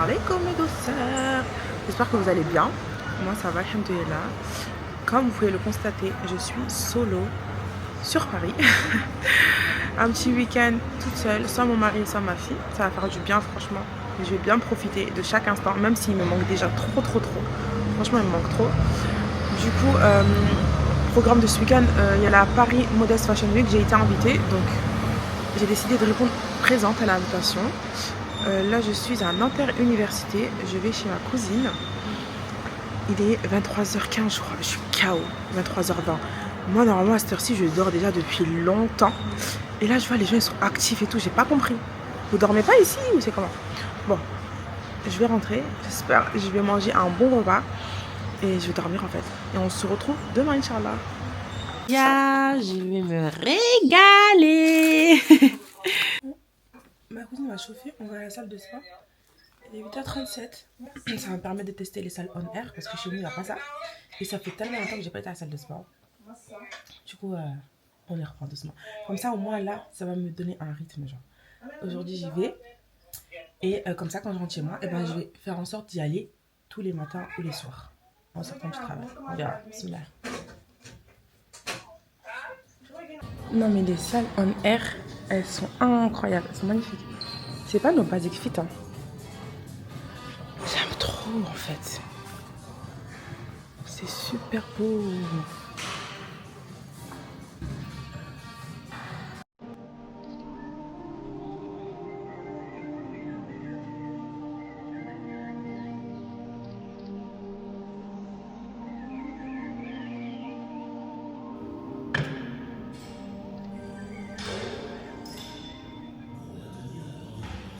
alaikum mes douceurs. J'espère que vous allez bien. Moi ça va, alhamdoulilah. Comme vous pouvez le constater, je suis solo sur Paris. Un petit week-end toute seule, sans mon mari, sans ma fille. Ça va faire du bien franchement. Je vais bien profiter de chaque instant, même s'il me manque déjà trop. Franchement il me manque trop. Du coup, programme de ce week-end, il y a la Paris Modest Fashion Week. J'ai été invitée, donc j'ai décidé de répondre présente à l'invitation. Là je suis à Nanterre Université, je vais chez ma cousine. Il est 23h15 je crois, je suis KO, 23h20. Moi normalement à cette heure-ci je dors déjà depuis longtemps. Et là je vois les gens ils sont actifs et tout, j'ai pas compris. Vous dormez pas ici ou c'est comment? Bon, je vais rentrer, j'espère, je vais manger un bon repas. Et je vais dormir en fait. Et on se retrouve demain Inch'Allah. Yeah, je vais me régaler. Ma cousine m'a chauffé, on va à la salle de sport. Il est 8h37. Ça va me permettre de tester les salles on air parce que chez nous il n'y a pas ça. Et ça fait tellement longtemps que j'ai pas été à la salle de sport. Du coup, on les reprend doucement. Comme ça, au moins là, ça va me donner un rythme. Genre, aujourd'hui j'y vais. Et comme ça, quand je rentre chez moi, je vais faire en sorte d'y aller tous les matins ou les soirs. En sortant du travail. On verra. Bismillah. Non mais les salles on air, elles sont incroyables, elles sont magnifiques. C'est pas nos basic fit hein. J'aime trop en fait. C'est super beau.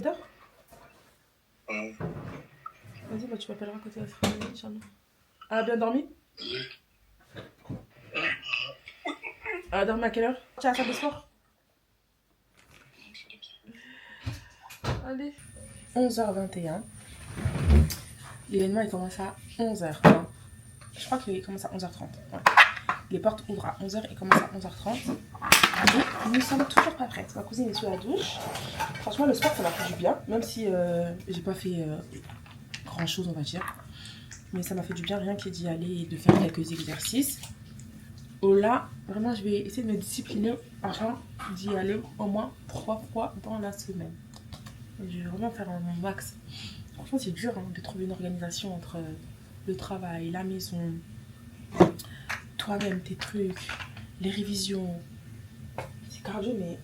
Dors. Vas-y, bah tu m'appelleras quand tu vas faire Inch'Allah. Elle a bien dormi? Elle a dormi à quelle heure? Tu es à la salle de sport? Allez. 11h21. L'événement il commence à 11h. Je crois qu'il commence à 11h30. Ouais. Les portes ouvrent à 11h et commencent à 11h30. Et nous sommes toujours pas prêtes. Ma cousine est sous la douche. Franchement, le sport ça m'a fait du bien. Même si j'ai pas fait grand chose, on va dire. Mais ça m'a fait du bien rien que d'y aller et de faire quelques exercices. Oh là, vraiment, je vais essayer de me discipliner afin d'y aller au moins 3 fois dans la semaine. Et je vais vraiment faire mon max. Franchement, c'est dur hein, de trouver une organisation entre le travail, la maison, toi-même, tes trucs, les révisions. C'est cardio, mais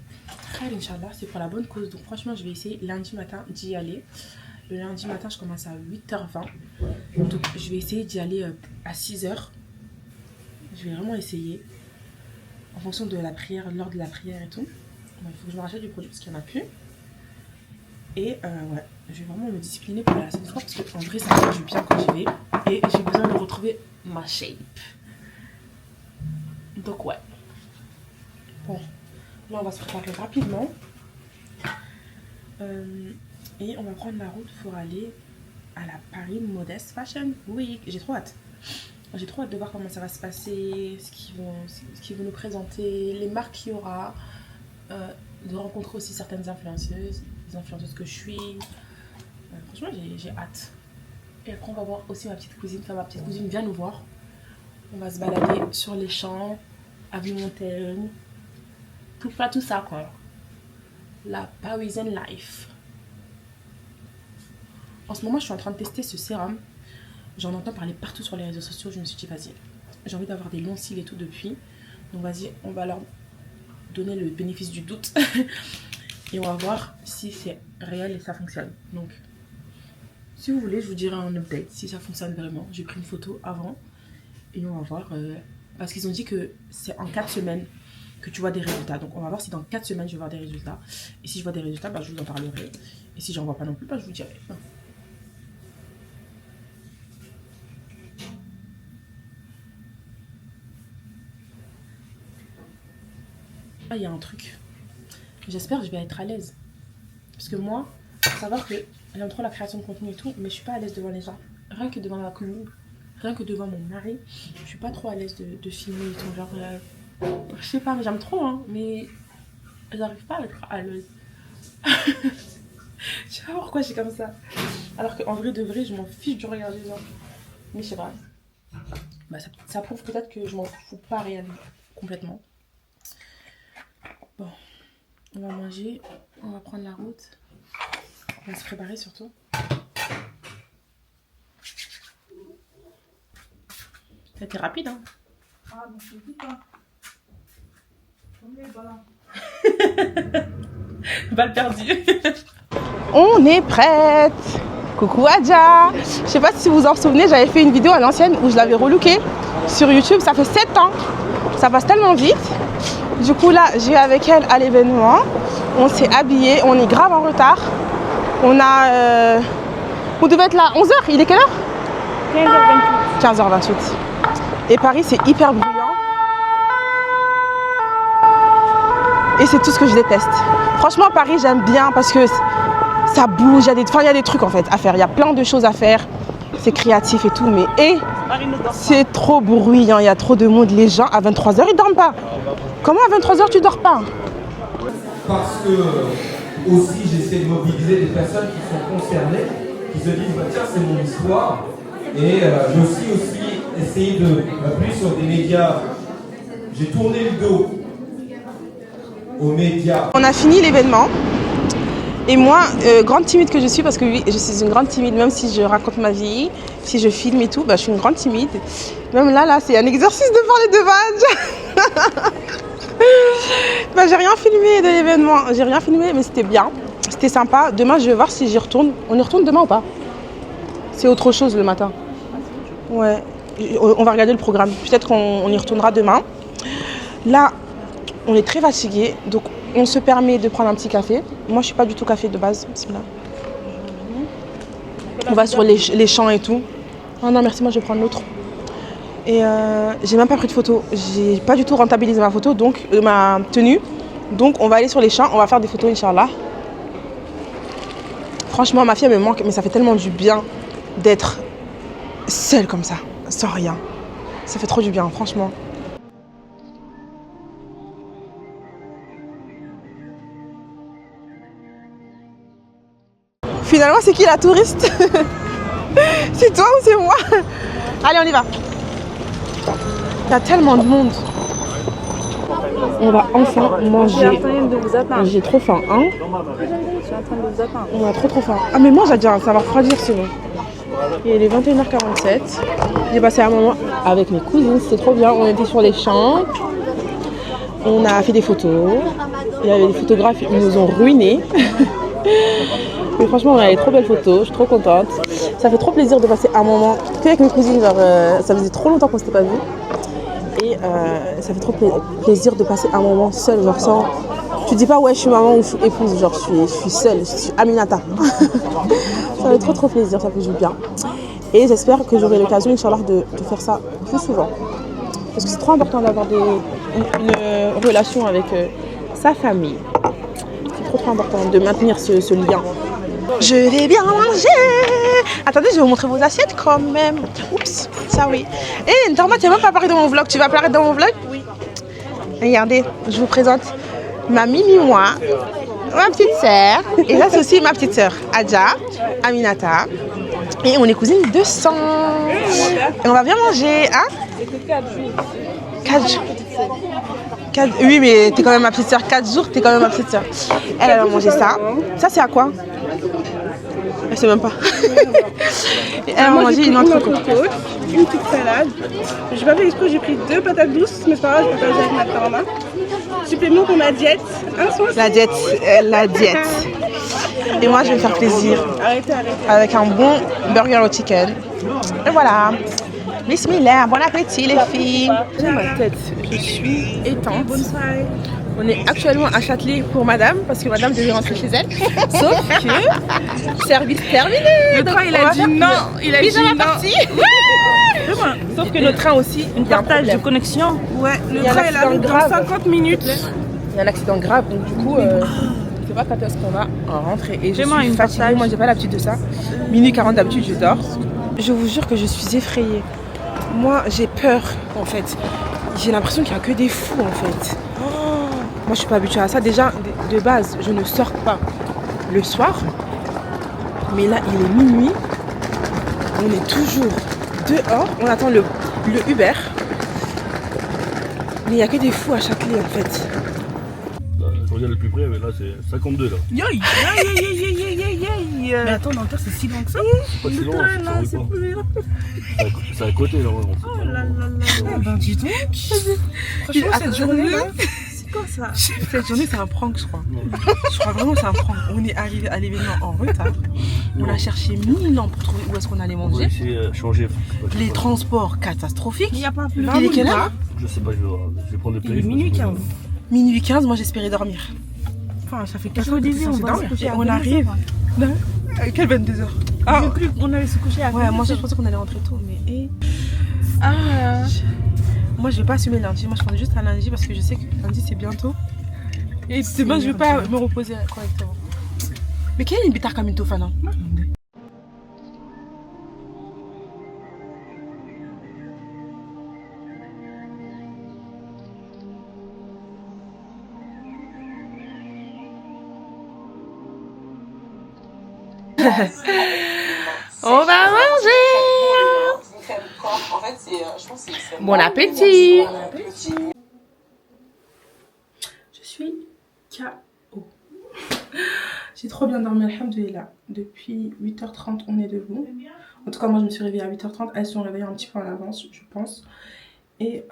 très Inch'Allah, c'est pour la bonne cause. Donc franchement, je vais essayer lundi matin d'y aller. Le lundi matin, je commence à 8h20. Donc je vais essayer d'y aller à 6h. Je vais vraiment essayer. En fonction de la prière, l'heure de la prière et tout. Bon, il faut que je me rachète du produit parce qu'il n'y en a plus. Et ouais, je vais vraiment me discipliner pour la salle de sport parce qu'en vrai, ça me fait du bien quand j'y vais. Et j'ai besoin de retrouver ma shape. Donc ouais. Bon, là on va se préparer rapidement. Et on va prendre la route pour aller à la Paris Modest Fashion Week. J'ai trop hâte. J'ai trop hâte de voir comment ça va se passer, ce qu'ils vont nous présenter, les marques qu'il y aura, de rencontrer aussi certaines influenceuses, les influenceuses que je suis. Franchement, j'ai hâte. Et après, on va voir aussi ma petite cousine. Enfin, ma petite cousine vient nous voir. On va se balader sur les champs, avenue Montaigne, tout ça quoi. La Parisian Life. En ce moment, je suis en train de tester ce sérum. J'en entends parler partout sur les réseaux sociaux. Je me suis dit, vas-y, j'ai envie d'avoir des longs cils et tout depuis. Donc, vas-y, on va leur donner le bénéfice du doute. Et on va voir si c'est réel et ça fonctionne. Donc, si vous voulez, je vous dirai un update si ça fonctionne vraiment. J'ai pris une photo avant. Et on va voir. Parce qu'ils ont dit que c'est en 4 semaines que tu vois des résultats. Donc, on va voir si dans 4 semaines, je vais voir des résultats. Et si je vois des résultats, bah, je vous en parlerai. Et si j'en vois pas non plus, bah, je vous dirai. Ah, il y a un truc. J'espère que je vais être à l'aise. Parce que moi, faut savoir que j'aime trop la création de contenu et tout, mais je suis pas à l'aise devant les gens. Rien que devant ma commune, rien que devant mon mari, je suis pas trop à l'aise de filmer et tout. Genre, je sais pas, mais j'aime trop, hein, mais j'arrive pas à être à l'aise. Je sais pas pourquoi je suis comme ça. Alors qu'en vrai de vrai, je m'en fiche du regard des gens. Mais je sais pas. Bah, ça prouve peut-être que je m'en fous pas réellement. Complètement. Bon. On va manger. On va prendre la route. On va se préparer surtout. C'était rapide, hein? Ah, bon, je dis pas. Balle perdue. On est prête. Coucou Adja. Je sais pas si vous vous en souvenez, j'avais fait une vidéo à l'ancienne où je l'avais relooké sur YouTube. Ça fait 7 ans. Ça passe tellement vite. Du coup là, j'ai eu avec elle à l'événement. On s'est habillé. On est grave en retard. On a... On devait être là 11h. Il est quelle heure? 15h28. 15h28. Et Paris, c'est hyper bruyant. Et c'est tout ce que je déteste. Franchement, Paris, j'aime bien parce que ça bouge. Il y a des trucs en fait à faire. Il y a plein de choses à faire. C'est créatif et tout. Mais c'est trop bruyant. Il y a trop de monde. Les gens, à 23h, ils dorment pas. Comment à 23h, tu dors pas? Parce que aussi, j'essaie de mobiliser des personnes qui sont concernées, qui se disent, bah, tiens, c'est mon histoire. Et j'ai aussi essayé de, plus sur des médias, j'ai tourné le dos aux médias. On a fini l'événement. Et moi, grande timide que je suis, parce que oui, je suis une grande timide, même si je raconte ma vie, si je filme et tout, bah, je suis une grande timide. Même là, c'est un exercice de parler de badge. Bah, j'ai rien filmé de l'événement, j'ai rien filmé, mais c'était bien, c'était sympa. Demain, je vais voir si j'y retourne. On y retourne demain ou pas? C'est autre chose le matin. Ouais, on va regarder le programme. Peut-être qu'on y retournera demain. Là, on est très fatigué, donc on se permet de prendre un petit café. Moi, je suis pas du tout café de base. Là. On va sur les champs et tout. Oh non, merci, moi je vais prendre l'autre. Et j'ai même pas pris de photo. J'ai pas du tout rentabilisé ma photo, donc ma tenue. Donc on va aller sur les champs, on va faire des photos, Inch'Allah. Franchement, ma fille elle me manque, mais ça fait tellement du bien d'être seule comme ça, sans rien. Ça fait trop du bien, franchement. Finalement, c'est qui la touriste? C'est toi ou c'est moi? Allez, on y va. Il y a tellement de monde. On va enfin manger. J'ai trop faim, hein? Je suis en train de vous attendre. On a trop faim. Ah mais mange Adja, ça va refroidir sinon. Il est 21h47. J'ai passé un moment avec mes cousines, c'était trop bien. On était sur les champs. On a fait des photos. Il y avait des photographes, ils nous ont ruinés. Mais franchement, on a des trop belles photos, je suis trop contente. Ça fait trop plaisir de passer un moment qu'avec mes cousines, genre, ça faisait trop longtemps qu'on s'était pas vus. Et ça fait trop plaisir de passer un moment seul, genre sans... Tu dis pas ouais je suis maman ou je suis épouse, genre je suis seule, je suis Aminata. Ça fait trop plaisir, ça fait du bien. Et j'espère que j'aurai l'occasion, Inch'Allah, de faire ça plus souvent. Parce que c'est trop important d'avoir une relation avec sa famille. C'est trop important de maintenir ce lien. Je vais bien manger. Attendez, je vais vous montrer vos assiettes quand même. Oups, ça oui. Et Norma, tu n'as même pas apparaître dans mon vlog. Tu vas apparaître dans mon vlog? Oui. Regardez, je vous présente ma mimi-moi, ma petite sœur. Et là, c'est aussi ma petite sœur, Adja, Aminata. Et on est cousines de sang. Et on va bien manger, hein? 4 jours. 4... Oui, mais t'es quand même ma petite sœur. 4 jours, t'es quand même ma petite sœur. Elle va manger ça. Ça, c'est à quoi? Elle sait même pas. Elle va manger une entrecôte. Une petite salade. J'ai pas fait exprès, j'ai pris 2 patates douces, mais c'est pas grave, je vais partager avec ma Norma. Supplément pour ma diète. La diète. Et moi, je vais me faire plaisir. Arrêtez. Avec un bon burger au chicken. Et voilà. Bismillah, bon appétit les filles. J'ai ma tête, je suis éteinte. On est actuellement à Châtelet pour madame, parce que madame devait rentrer chez elle. Sauf que, service terminé. Le train, il a dit non. Il a dit non. Sauf que le train aussi, une partage de connexion. Ouais, le train, il arrive dans 50 minutes. Il y a un accident grave, donc du coup, je sais pas quand est-ce qu'on va rentrer. Et je suis fatiguée, moi j'ai pas l'habitude de ça. Minuit 40 d'habitude, je dors. Je vous jure que je suis effrayée. Moi, j'ai peur, en fait. J'ai l'impression qu'il n'y a que des fous, en fait. Moi, je suis pas habituée à ça. Déjà, de base, je ne sors pas le soir. Mais là, il est minuit. On est toujours dehors. On attend le Uber. Mais il n'y a que des fous à Châtelet en fait. Là, je regarde le plus près, mais là c'est 52 là. Yoï. Mais attends, Nanterre, c'est si loin que ça. Pas si loin, c'est à côté normalement. Oh là là là. Ben dis donc. Franchement, cette journée-là, c'est quoi ça? Cette journée, c'est un prank, je crois. Je crois vraiment que c'est un prank. On est arrivé à l'événement en retard. On a cherché 1000 ans pour trouver où est-ce qu'on allait On va manger. essayer de changer. Les transports catastrophiques. Il n'y a pas un peu. Il est quelle heure? Je sais pas, je vais prendre le Il est périph'. minuit 15. Minuit 15, moi j'espérais dormir. Enfin, ça fait 4 heures qu'on on va dormir. se coucher à On 22 arrive. heures. Quelle 22h? Ah, on allait se coucher à 22 Ouais, heures. moi je pensais qu'on allait rentrer tôt, mais. Moi je vais pas assumer lundi, moi je prends juste un lundi parce que je sais que lundi c'est bientôt. Et demain je vais pas me reposer correctement. Mais quel est une bitare comme une tofana? On va manger. Bon appétit. Je suis KO. J'ai trop bien dormi, alhamdoulilah. Depuis 8h30, on est debout. En tout cas, moi, je me suis réveillée à 8h30. Elles sont réveillées un petit peu en avance, je pense. Et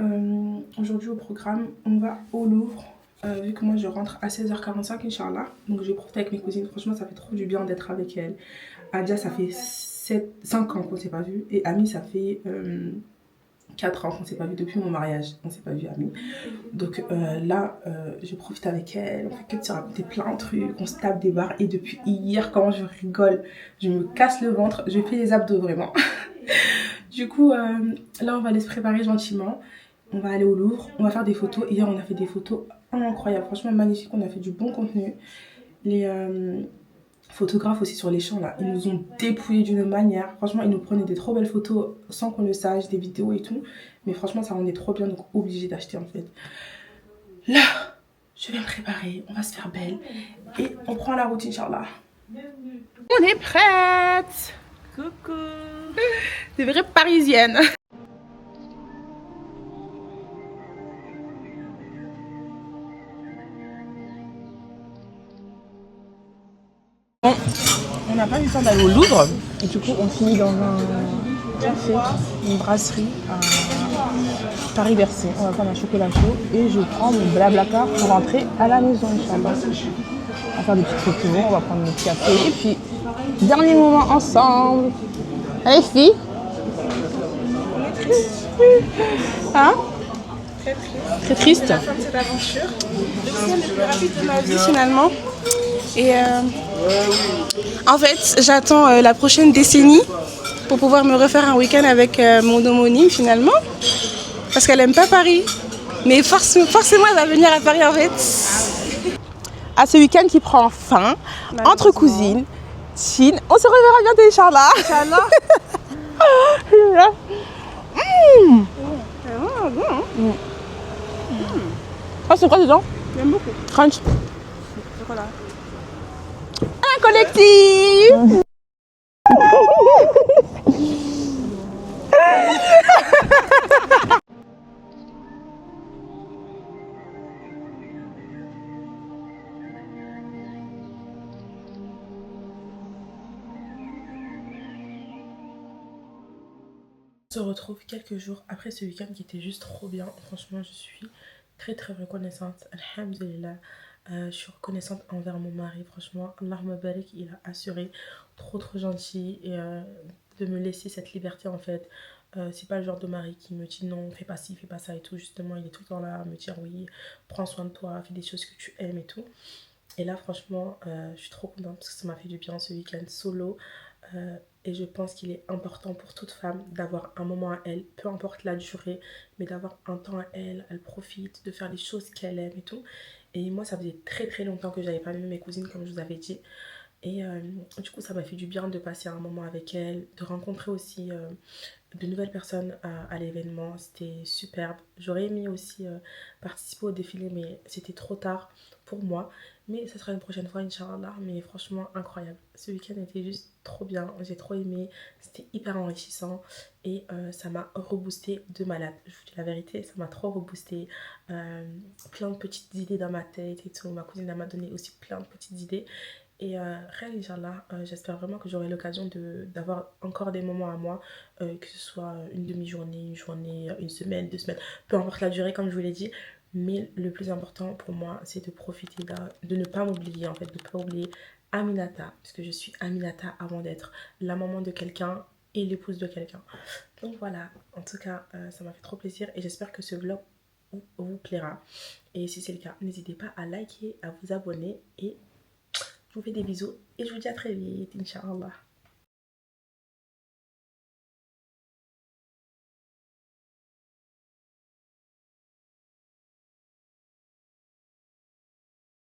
aujourd'hui, au programme, on va au Louvre. Vu que moi, je rentre à 16h45, Inch'Allah. Donc, je vais profiter avec mes cousines. Franchement, ça fait trop du bien d'être avec elles. Adia, ça fait 5 ans qu'on ne s'est pas vu. Et Ami, ça fait 4 ans qu'on ne s'est pas vu depuis mon mariage. On ne s'est pas vu, Ami. Donc là, je profite avec elle. On fait que de se raconter plein de trucs. On se tape des barres. Et depuis hier, quand je rigole, je me casse le ventre. Je fais les abdos vraiment. Du coup, là, on va aller se préparer gentiment. On va aller au Louvre. On va faire des photos. Hier, on a fait des photos incroyables. Franchement, magnifiques. On a fait du bon contenu. Les photographes aussi sur les champs là, ils nous ont dépouillés d'une manière. Franchement, ils nous prenaient des trop belles photos sans qu'on le sache, des vidéos et tout. Mais franchement, ça rendait trop bien, donc obligé d'acheter en fait. Là, je vais me préparer, on va se faire belle et on prend la route, Inch'Allah. On est prête. Coucou. Des vraies parisiennes. Bon, on n'a pas eu le temps d'aller au Louvre et du coup on finit dans un café, une brasserie à Paris-Bercy. On va prendre un chocolat chaud et je prends mon blablacar pour rentrer à la maison, Inch'Allah. On va faire des petites photos, on va prendre notre café et puis dernier moment ensemble. Allez filles. Hein? Très triste. C'est la fin de cette aventure. Le week-end le plus rapide de ma vie finalement. Et en fait, j'attends la prochaine décennie pour pouvoir me refaire un week-end avec mon homonyme finalement. Parce qu'elle aime pas Paris. Mais forcément, elle va venir à Paris en fait. À ce week-end qui prend fin, entre cousines, Chine. On se reverra bientôt, Inch'Allah. Inch'Allah. Ah, c'est quoi dedans? J'aime beaucoup. Crunch. Chocolat. Un collectif. On se retrouve quelques jours après ce week-end qui était juste trop bien. Franchement, je suis très reconnaissante. Alhamdulillah. Je suis reconnaissante envers mon mari. Franchement, Allahumma barik, il a assuré. Trop gentil. Et de me laisser cette liberté en fait. C'est pas le genre de mari qui me dit non, fais pas ci, fais pas ça et tout. Justement, il est tout le temps là à me dire oui, prends soin de toi, fais des choses que tu aimes et tout. Et là, franchement, je suis trop contente parce que ça m'a fait du bien ce week-end solo. Et je pense qu'il est important pour toute femme d'avoir un moment à elle, peu importe la durée, mais d'avoir un temps à elle, elle profite, de faire les choses qu'elle aime et tout. Et moi, ça faisait très longtemps que j'avais pas vu mes cousines, comme je vous avais dit. Et du coup, ça m'a fait du bien de passer un moment avec elle, de rencontrer aussi de nouvelles personnes à l'événement. C'était superbe. J'aurais aimé aussi participer au défilé, mais c'était trop tard pour moi. Mais ce sera une prochaine fois, Inch'Allah. Mais franchement, incroyable. Ce week-end était juste trop bien. J'ai trop aimé. C'était hyper enrichissant. Et ça m'a reboosté de malade. Je vous dis la vérité, ça m'a trop reboosté. Plein de petites idées dans ma tête et tout. Ma cousine elle m'a donné aussi plein de petites idées. Et rien, Inch'Allah, j'espère vraiment que j'aurai l'occasion d'avoir encore des moments à moi, que ce soit une demi-journée, une journée, une semaine, 2 semaines, peu importe la durée, comme je vous l'ai dit. Mais le plus important pour moi, c'est de profiter, de ne pas m'oublier, en fait, de ne pas oublier Aminata, puisque je suis Aminata avant d'être la maman de quelqu'un et l'épouse de quelqu'un. Donc voilà, en tout cas, ça m'a fait trop plaisir et j'espère que ce vlog vous plaira. Et si c'est le cas, n'hésitez pas à liker, à vous abonner et je vous fais des bisous et je vous dis à très vite, Inch'Allah.